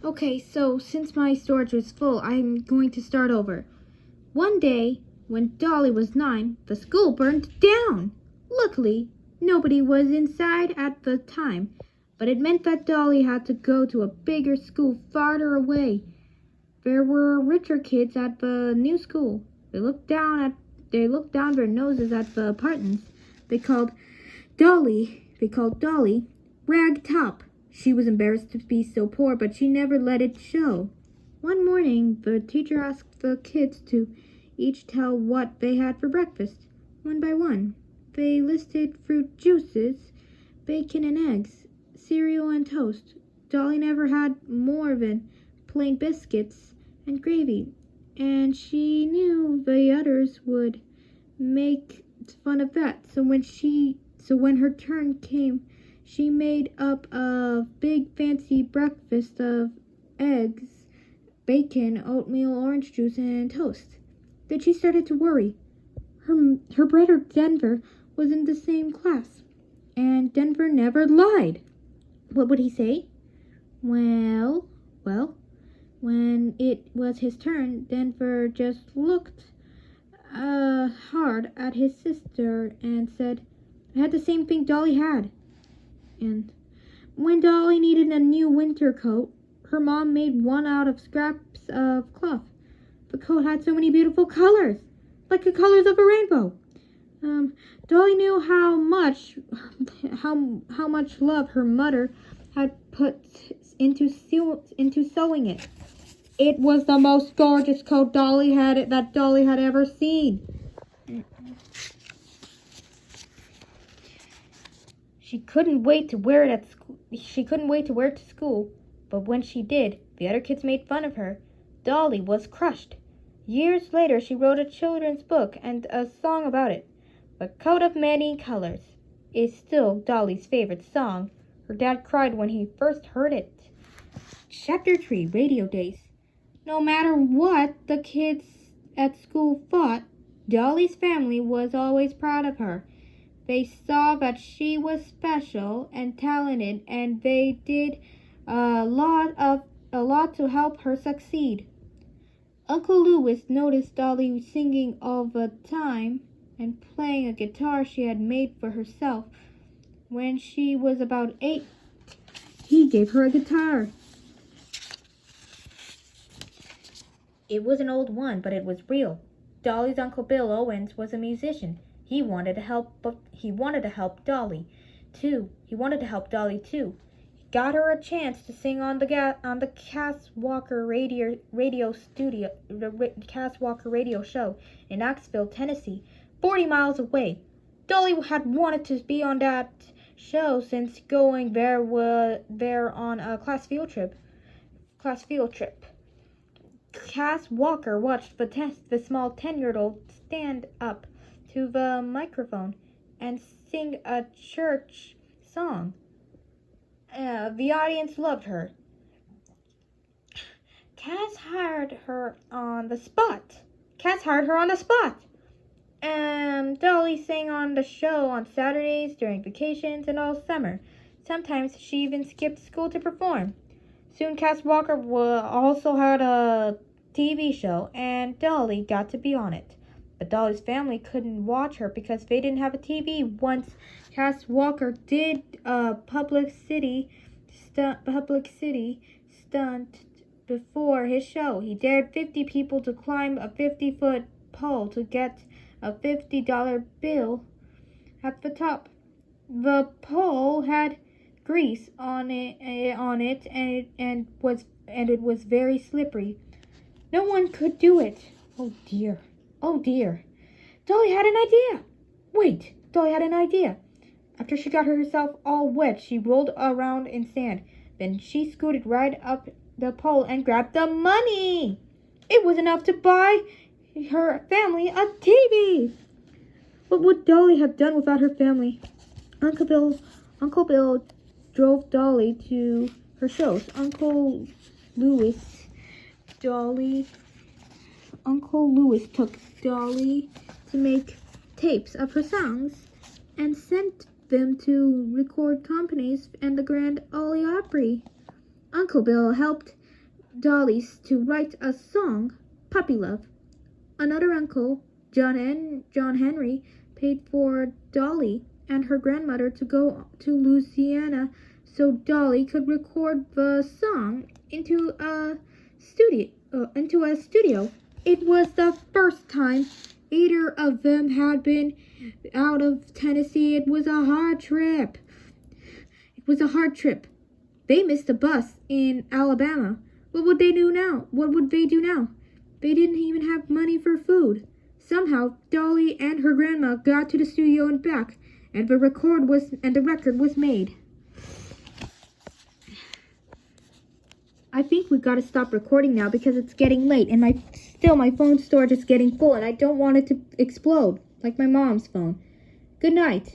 Okay, so since my storage was full, I'm going to start over. One day, when Dolly was 9, the school burned down. Luckily, nobody was inside at the time, but it meant that Dolly had to go to a bigger school farther away. There were richer kids at the new school. They looked down their noses at the Partons. They called Dolly Rag Top. She was embarrassed to be so poor, but she never let it show. One morning, the teacher asked the kids to each tell what they had for breakfast. One by one, they listed fruit juices, bacon and eggs, cereal and toast. Dolly never had more than plain biscuits and gravy, and she knew the others would make fun of that. So when her turn came, she made up a big fancy breakfast of eggs, bacon, oatmeal, orange juice, and toast. Then she started to worry. Her brother Denver was in the same class, and Denver never lied. What would he say? Well, when it was his turn, Denver just looked hard at his sister and said, "I had the same thing Dolly had." And when Dolly needed a new winter coat, her mom made one out of scraps of cloth. The coat had so many beautiful colors, like the colors of a rainbow. Dolly knew how much love her mother had put into sewing it. It was the most gorgeous coat Dolly had ever seen. She couldn't wait to wear it to school, but when she did, the other kids made fun of her. Dolly was crushed. Years later, she wrote a children's book and a song about it. The Coat of Many Colors is still Dolly's favorite song. Her dad cried when he first heard it. Chapter 3, Radio Days. No matter what the kids at school thought, Dolly's family was always proud of her. They saw that she was special and talented, and they did a lot to help her succeed. Uncle Louis noticed Dolly singing all the time and playing a guitar she had made for herself. When she was about 8, he gave her a guitar. It was an old one, but it was real. Dolly's Uncle Bill Owens was a musician. He wanted to help Dolly too. He got her a chance to sing on the Cass Walker radio show in Knoxville, Tennessee, 40 miles away. Dolly had wanted to be on that show since going there on a class field trip. Cass Walker watched the small 10-year-old stand up to the microphone and sing a church song. The audience loved her. Cass hired her on the spot. Dolly sang on the show on Saturdays, during vacations, and all summer. Sometimes she even skipped school to perform. Soon Cass Walker also had a TV show, and Dolly got to be on it. But Dolly's family couldn't watch her because they didn't have a TV. Once Cass Walker did a public city stunt before his show. He dared 50 people to climb a 50-foot pole to get a $50 bill at the top. The pole had grease on it and it was very slippery. No one could do it. Oh dear. Dolly had an idea. After she got herself all wet, she rolled around in sand. Then she scooted right up the pole and grabbed the money. It was enough to buy her family a TV. What would Dolly have done without her family? Uncle Bill drove Dolly to her shows. Uncle Louis took Dolly to make tapes of her songs and sent them to record companies and the Grand Ole Opry. Uncle Bill helped Dolly's to write a song, Puppy Love. Another uncle, John Henry, paid for Dolly and her grandmother to go to Louisiana so Dolly could record the song into a studio. It was the first time either of them had been out of Tennessee. It was a hard trip. They missed the bus in Alabama. What would they do now? They didn't even have money for food. Somehow, Dolly and her grandma got to the studio and back, and the record was made. I think we've got to stop recording now because it's getting late, and my phone storage is getting full, and I don't want it to explode like my mom's phone. Good night.